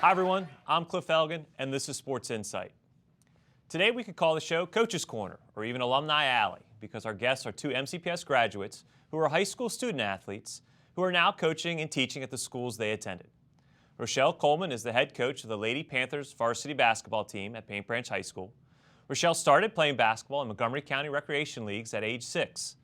Hi everyone, I'm Cliff Elgin and this is Sports Insight. Today we could call the show Coach's Corner or even Alumni Alley because our guests are two MCPS graduates who are high school student athletes who are now coaching and teaching at the schools they attended. Rochelle Coleman is the head coach of the Lady Panthers varsity basketball team at Paint Branch High School. Rochelle started playing basketball in Montgomery County Recreation Leagues at age 6.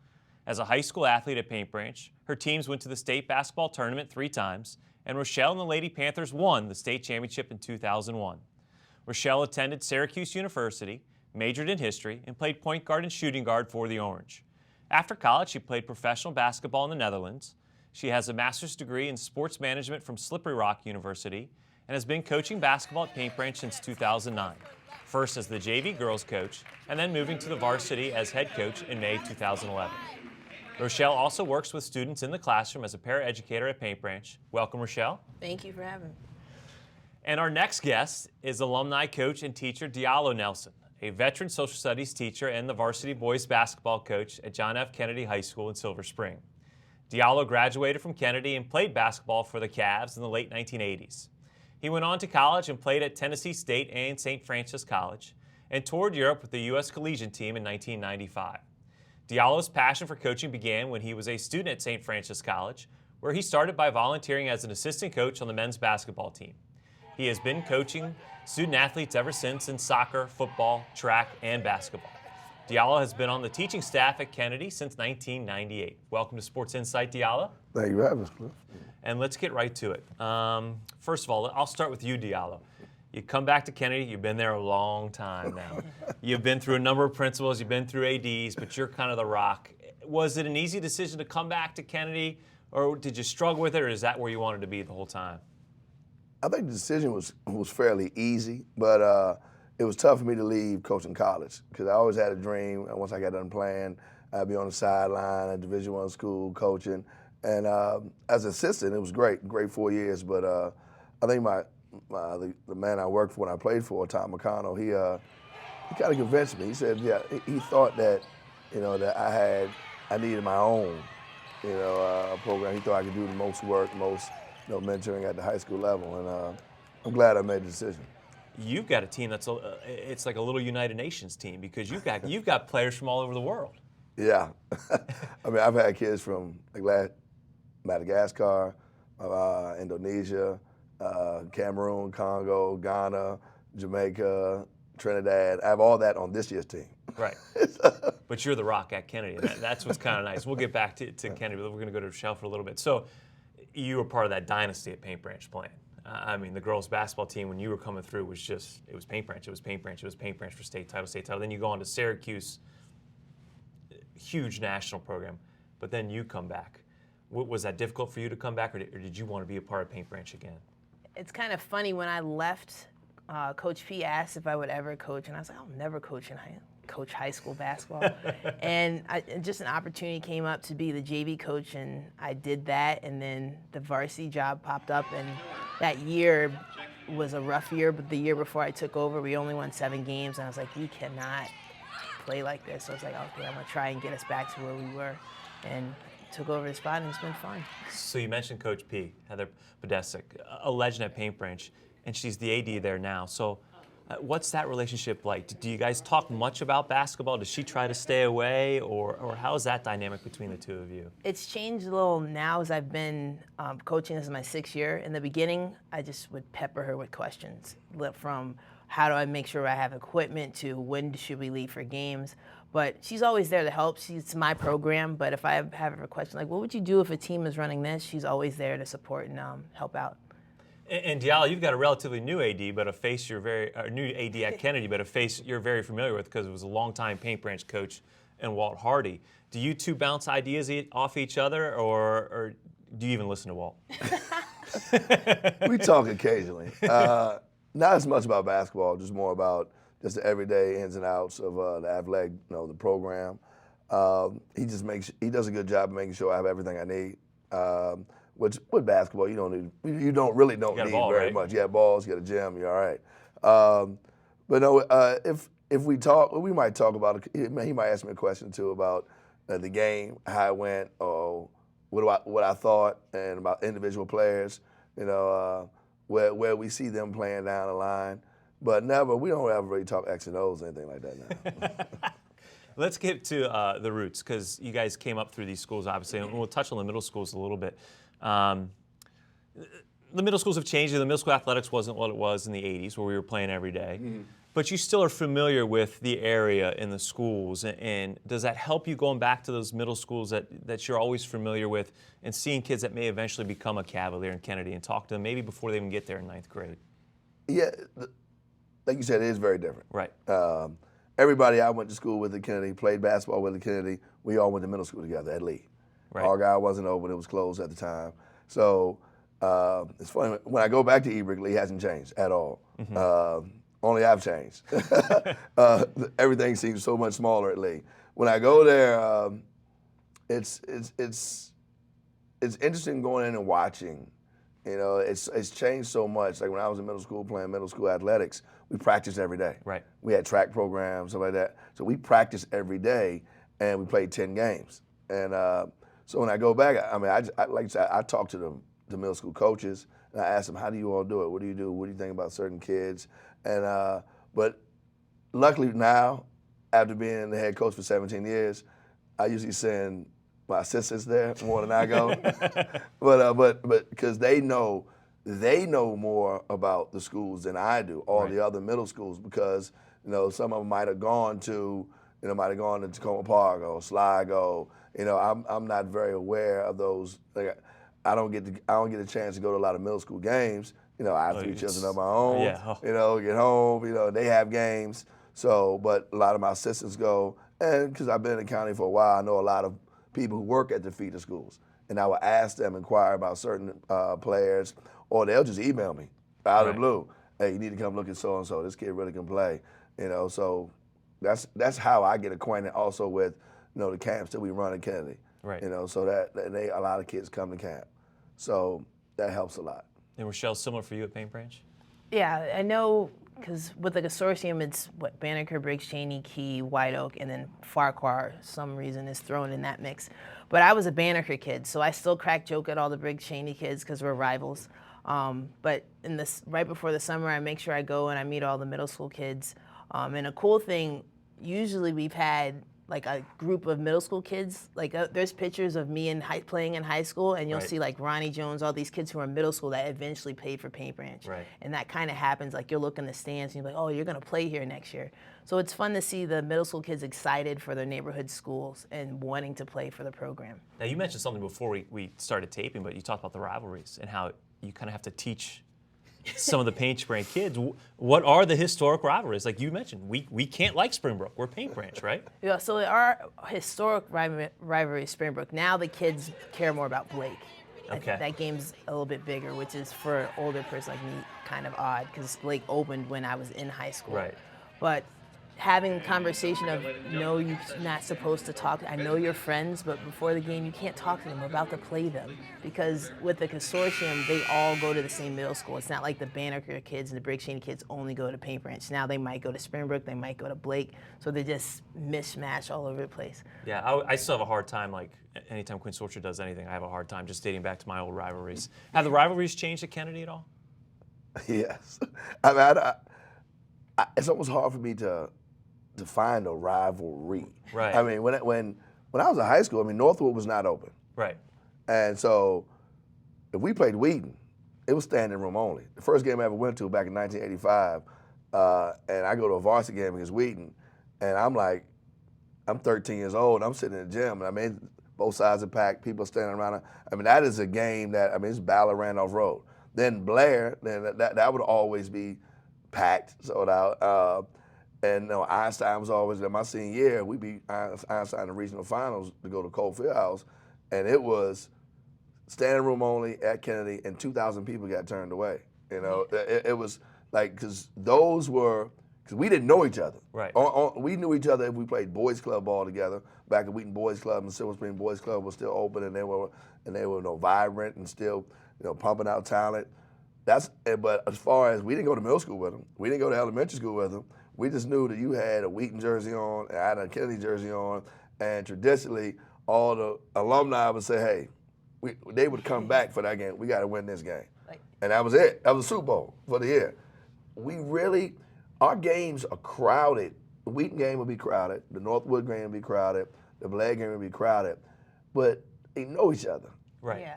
As a high school athlete at Paint Branch, her teams went to the state basketball tournament 3 times, and Rochelle and the Lady Panthers won the state championship in 2001. Rochelle attended Syracuse University, majored in history, and played point guard and shooting guard for the Orange. After college, she played professional basketball in the Netherlands. She has a master's degree in sports management from Slippery Rock University and has been coaching basketball at Paint Branch since 2009, first as the JV girls coach and then moving to the varsity as head coach in May 2011. Rochelle also works with students in the classroom as a paraeducator at Paint Branch. Welcome, Rochelle. Thank you for having me. And our next guest is alumni coach and teacher Diallo Nelson, a veteran social studies teacher and the varsity boys basketball coach at John F. Kennedy High School in Silver Spring. Diallo graduated from Kennedy and played basketball for the Cavs in the late 1980s. He went on to college and played at Tennessee State and St. Francis College and toured Europe with the U.S. collegiate team in 1995. Diallo's passion for coaching began when he was a student at St. Francis College, where he started by volunteering as an assistant coach on the men's basketball team. He has been coaching student athletes ever since in soccer, football, track, and basketball. Diallo has been on the teaching staff at Kennedy since 1998. Welcome to Sports Insight, Diallo. Thank you for having us, Cliff. And let's get right to it. First of all, I'll start with you, Diallo. You come back to Kennedy, you've been there a long time now. You've been through a number of principals, you've been through ADs, but you're kind of the rock. Was it an easy decision to come back to Kennedy, or did you struggle with it, or is that where you wanted to be the whole time? I think the decision was fairly easy, but it was tough for me to leave coaching college because I always had a dream. And once I got done playing, I'd be on the sideline at Division I school coaching. And as an assistant, it was great 4 years. But I think the man I worked for when I played for, Tom McConnell, he kind of convinced me. He said, yeah, he thought that, that I needed my own, program. He thought I could do the most work, most mentoring at the high school level, and I'm glad I made the decision. You've got a team that's it's like a little United Nations team because you've got players from all over the world. Yeah, I mean I've had kids from Madagascar, Indonesia, Cameroon, Congo, Ghana, Jamaica, Trinidad. I have all that on this year's team. Right. But you're the rock at Kennedy. That's what's kind of nice. We'll get back to Kennedy, but we're going to go to Rochelle for a little bit. So you were part of that dynasty at Paint Branch playing. I mean, the girls' basketball team, when you were coming through, was just, it was Paint Branch, it was Paint Branch, it was Paint Branch for state title. Then you go on to Syracuse, huge national program, but then you come back. Was that difficult for you to come back, or did you want to be a part of Paint Branch again? It's kind of funny, when I left, Coach P asked if I would ever coach, and I was like, I'll never coach high school basketball. And just an opportunity came up to be the JV coach, and I did that, and then the varsity job popped up, and that year was a rough year, but the year before I took over, we only won 7 games, and I was like, we cannot play like this. So I was like, okay, I'm gonna try and get us back to where we were, and took over the spot, and it's been fun. So you mentioned Coach P, Heather Podesic, a legend at Paint Branch, and she's the AD there now. So what's that relationship like? Do you guys talk much about basketball? Does she try to stay away, or how is that dynamic between the two of you? It's changed a little now as I've been coaching. This is my 6th year. In the beginning, I just would pepper her with questions, from how do I make sure I have equipment to when should we leave for games. But she's always there to help. It's my program, but if I have a question like, what would you do if a team is running this? She's always there to support and help out. And Diallo, you've got a relatively new AD, but a face you're new AD at Kennedy, but a face you're very familiar with because it was a longtime Paint Branch coach and Walt Hardy. Do you two bounce ideas off each other, or do you even listen to Walt? We talk occasionally. Not as much about basketball, just more about just the everyday ins and outs of the athletic, the program. He does a good job of making sure I have everything I need. Which with basketball, you don't really need very much. You got balls, you got a gym, you're all right. But no, if we talk, we might talk about it. He might ask me a question too about the game, how it went, or what I thought, and about individual players. where we see them playing down the line. But we don't ever really talk X and O's or anything like that now. Let's get to the roots, because you guys came up through these schools, obviously, and we'll touch on the middle schools a little bit. The middle schools have changed. The middle school athletics wasn't what it was in the 80s, where we were playing every day. Mm-hmm. But you still are familiar with the area and the schools, and does that help you going back to those middle schools that you're always familiar with and seeing kids that may eventually become a Cavalier in Kennedy and talk to them maybe before they even get there in 9th grade? Yeah, like you said, it is very different. Right. Everybody I went to school with at Kennedy, played basketball with at Kennedy, we all went to middle school together at Lee. Right. Argyle wasn't open, it was closed at the time. So it's funny, when I go back to Ebert, Lee hasn't changed at all. Mm-hmm. Only I've changed. Everything seems so much smaller at Lee. When I go there, it's interesting going in and watching. You know, it's changed so much. Like when I was in middle school playing middle school athletics, we practiced every day. Right. We had track programs, stuff like that. So we practiced every day, and we played 10 games. And so when I go back, I mean, I like I said, I talk to the middle school coaches, and I ask them, how do you all do it? What do you do? What do you think about certain kids? And but luckily now, after being the head coach for 17 years, I usually send my assistants there more than I go. but because they know more about the schools than I do, all the other middle schools, because some of them might have gone to Tacoma Park or Sligo. I'm not very aware of those. Like, I don't get a chance to go to a lot of middle school games. I have 3 children of my own. Yeah. Get home. They have games. So, but a lot of my assistants go, and because I've been in the county for a while, I know a lot of people who work at the feeder schools, and I will ask them, inquire about certain players, or they'll just email me out of the blue. Hey, you need to come look at so and so. This kid really can play. So that's how I get acquainted. Also with the camps that we run at Kennedy. Right. So that a lot of kids come to camp. So that helps a lot. And Rochelle, similar for you at Paint Branch? Yeah, I know, because with the consortium, it's Banneker, Briggs, Cheney, Key, White Oak, and then Farquhar, some reason, is thrown in that mix. But I was a Banneker kid, so I still crack joke at all the Briggs, Cheney kids because we're rivals. But right before the summer, I make sure I go and I meet all the middle school kids. And a cool thing, usually we've had like a group of middle school kids. Like there's pictures of me playing in high school, and you'll see like Ronnie Jones, all these kids who are in middle school that eventually played for Paint Branch. Right. And that kind of happens. Like you'll look in the stands and you're like, oh, you're gonna play here next year. So it's fun to see the middle school kids excited for their neighborhood schools and wanting to play for the program. Now you mentioned something before we started taping, but you talked about the rivalries and how you kind of have to teach some of the Paint Branch kids. What are the historic rivalries? Like you mentioned, we can't like Springbrook. We're Paint Branch, right? Yeah, so our historic rivalry is Springbrook. Now the kids care more about Blake. Okay. That game's a little bit bigger, which is for an older person like me kind of odd, because Blake opened when I was in high school. Right. But having conversation of, no, you're not supposed to talk. I know you're friends, but before the game, you can't talk to them. We're about to play them. Because with the consortium, they all go to the same middle school. It's not like the Banneker kids and the Briggs Cheney kids only go to Paint Branch. Now they might go to Springbrook, they might go to Blake, so they just mishmash all over the place. Yeah, I still have a hard time, like, anytime Quince Orchard does anything, I have a hard time just dating back to my old rivalries. Have the rivalries changed at Kennedy at all? Yes. I mean, it's almost hard for me to find a rivalry. Right. I mean, when I was in high school, I mean, Northwood was not open. Right. And so if we played Wheaton, it was standing room only. The first game I ever went to back in 1985, and I go to a varsity game against Wheaton, and I'm 13 years old, and I'm sitting in the gym, and I mean, both sides are packed, people standing around. I mean, that is a game that, it's Ballard Randolph Road. Then Blair, then that would always be packed, sold out. And Einstein was always there. My senior year, we beat Einstein in the regional finals to go to Cole Fieldhouse, and it was standing room only at Kennedy, and 2,000 people got turned away. It was like, because we didn't know each other. Right. We knew each other if we played boys club ball together. Back at Wheaton Boys Club and Silver Spring Boys Club was still open, and they were vibrant and still pumping out talent. But as far as, we didn't go to middle school with them, we didn't go to elementary school with them. We just knew that you had a Wheaton jersey on, and I had a Kennedy jersey on, and traditionally, all the alumni would say, hey, they would come back for that game. We got to win this game. and that was it. That was the Super Bowl for the year. Our games are crowded. The Wheaton game will be crowded. The Northwood game will be crowded. The Blake game will be crowded. But they know each other. Right. Yeah.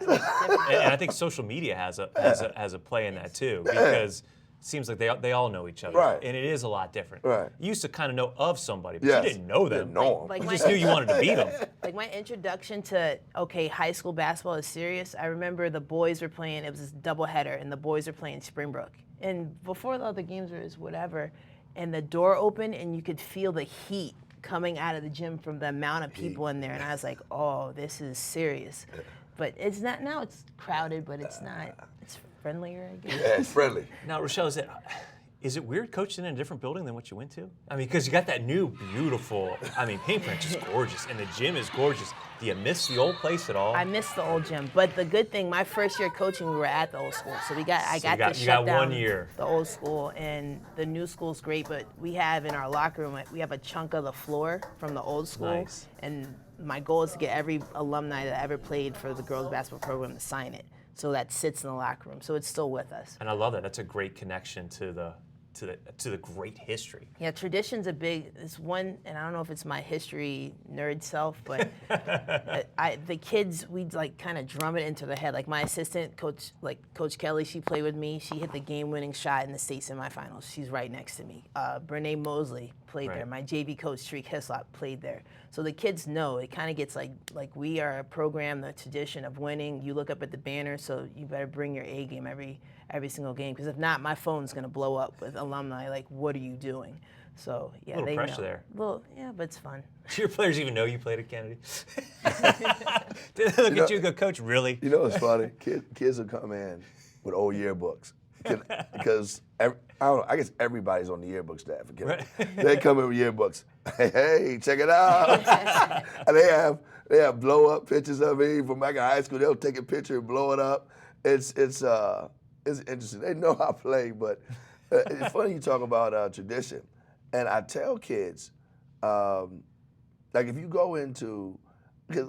And I think social media has a play in that too, because it seems like they all know each other. Right. And it is a lot different. Right. You used to kind of know of somebody, but Yes. you didn't know them. Didn't know 'em. Like You my- just knew you wanted to beat them. Like my introduction to, okay, high school basketball is serious. I remember the boys were playing, it was this doubleheader, and the boys were playing Springbrook. And before the other games was whatever, and the door opened and you could feel the heat coming out of the gym from the amount of people in there. And I was like, oh, this is serious. But it's not, now it's crowded, but it's not, it's friendlier, I guess. Yeah, it's friendly. Now, Rochelle, is it weird coaching in a different building than what you went to? I mean, because you got that new, beautiful, Paint Ranch is gorgeous, and the gym is gorgeous. Do you miss the old place at all? I miss the old gym, but the good thing, my first year coaching, we were at the old school, so I got you to got shut down 1 year. the old school, and the new school's great. But we have in our locker room, we have a chunk of the floor from the old school, Nice. and my goal is to get every alumni that ever played for the girls basketball program to sign it, so that sits in the locker room, so it's still with us. And I love that. That's a great connection to the great history. Yeah, tradition's a big. It's one, and I don't know if it's my history nerd self, but the kids, we'd like kind of drum it into their head. Like my assistant coach, Coach Kelly, she played with me. She hit the game-winning shot in the state semifinals. She's right next to me. Brene Mosley played there. My JV coach, Streak Hislop, played there. So the kids know. It kind of gets like we are a program, the tradition of winning. You look up at the banner, so you better bring your A game every single game, because if not, my phone's gonna blow up with alumni. Like, what are you doing? So yeah, Little they pressure know. there. Yeah, but it's fun. Do your players even know you played at Kennedy? Did they look at you and go, Coach, really? You know what's funny? Kids will come in with old yearbooks because I don't know. I guess everybody's on the yearbook staff. Right. They come in with yearbooks. Hey, check it out. And they have blow up pictures of me from back in high school. They'll take a picture and blow it up. It's interesting. They know I play, but it's funny you talk about tradition. And I tell kids, like if you go into, because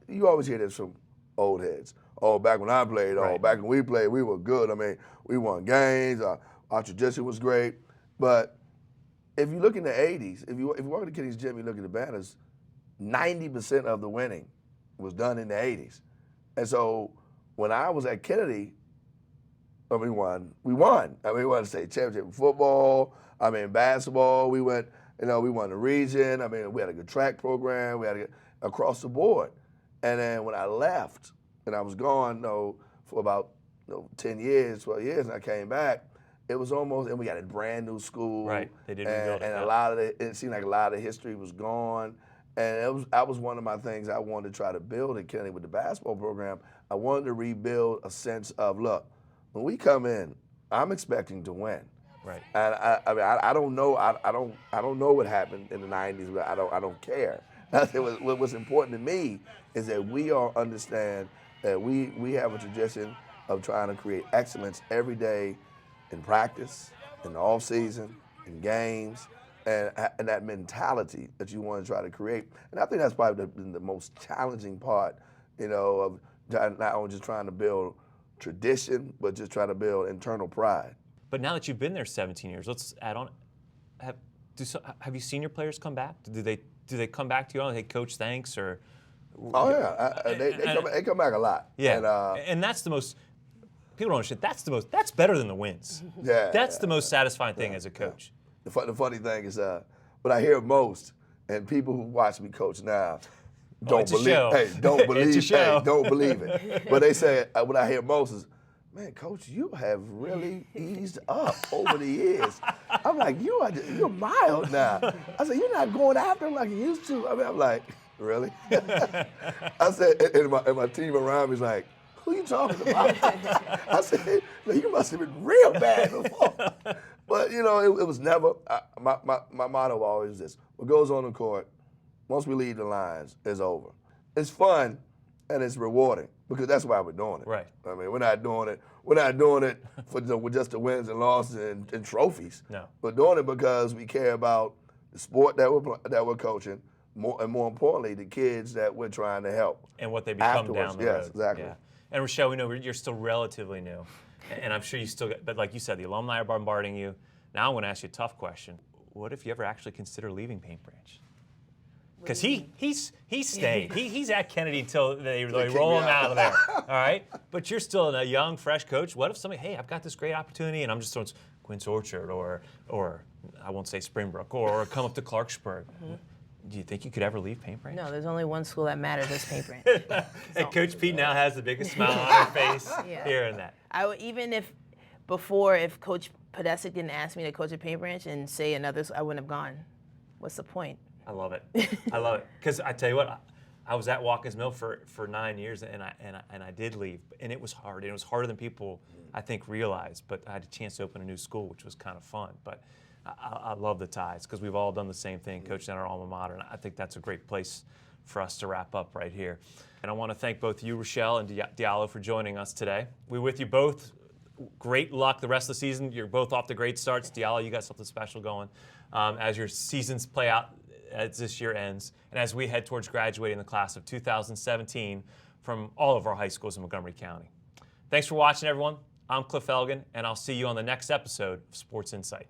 you always hear this from old heads. Oh, back when I played, Right. back when we played, we were good. I mean, we won games. Our tradition was great. But if you look in the 80s, if you walk into Kennedy's gym, you look at the banners, 90% of the winning was done in the 80s. And so when I was at Kennedy, we won. We won the state championship in football. Basketball. We won the region. We had a good track program. We had across the board. And then when I left, and I was gone, for about 10 years, 12 years, and I came back, it was almost, and we had a brand new school. Right. They didn't and, rebuild it. and Yeah. it seemed like a lot of the history was gone. And that was one of my things I wanted to try to build at Kennedy with the basketball program. I wanted to rebuild a sense of, look, when we come in, I'm expecting to win. Right. And I don't know. I don't know what happened in the '90s, but I don't care. What's important to me is that we all understand that we have a tradition of trying to create excellence every day in practice, in the off season, in games, and that mentality that you want to try to create. And I think that's probably the most challenging part, of not only just trying to build tradition, but just trying to build internal pride. But now that you've been there 17 years, let's add on. Have you seen your players come back? Do they come back to you? Hey, Coach, thanks, or? Oh yeah, they come back a lot. Yeah, and that's the most. People don't understand. That's better than the wins. Yeah, that's the most satisfying thing as a coach. The funny thing is, what I hear most, and people who watch me coach now, don't believe. Hey, don't believe. Hey, don't believe it. But they say what I hear most is, man, Coach, you have really eased up over the years. I'm like, you're mild now. I said, you're not going after him like you used to. I'm like, really? I said, and my team around me is like, who you talking about? I said, no, you must have been real bad before. But it was never. My motto always is this: what goes on the court, once we leave the lines, is over. It's fun and it's rewarding because that's why we're doing it. Right. We're not doing it for just the wins and losses and trophies. No. We're doing it because we care about the sport that we're coaching, more importantly, the kids that we're trying to help. And what they become Afterwards, down the yes, road. Exactly. Yeah. And Rochelle, we know you're still relatively new. And I'm sure you still get, but like you said, the alumni are bombarding you. Now I'm going to ask you a tough question. What if you ever actually consider leaving Paint Branch? Because he's staying. He's at Kennedy until they roll him out of there. All right? But you're still a young, fresh coach. What if somebody, hey, I've got this great opportunity and I'm just throwing Quince Orchard or I won't say Springbrook or come up to Clarksburg. Do you think you could ever leave Paint Branch? No, there's only one school that matters. That's Paint Branch. And Coach Pete now has the biggest smile on her face hearing that. Even if Coach Podesic didn't ask me to coach at Paint Branch and say another, I wouldn't have gone. What's the point? I love it. I love it. Because I tell you what, I was at Watkins Mill for 9 years, and I did leave, and it was hard. And it was harder than people, I think, realized. But I had a chance to open a new school, which was kind of fun. But I love the ties because we've all done the same thing, coaching at our alma mater, and I think that's a great place for us to wrap up right here. And I want to thank both you, Rochelle, and Diallo for joining us today. We're with you both. Great luck the rest of the season. You're both off to great starts. Diallo, you got something special going as your seasons play out as this year ends, and as we head towards graduating the class of 2017 from all of our high schools in Montgomery County. Thanks for watching, everyone. I'm Cliff Elgin, and I'll see you on the next episode of Sports Insight.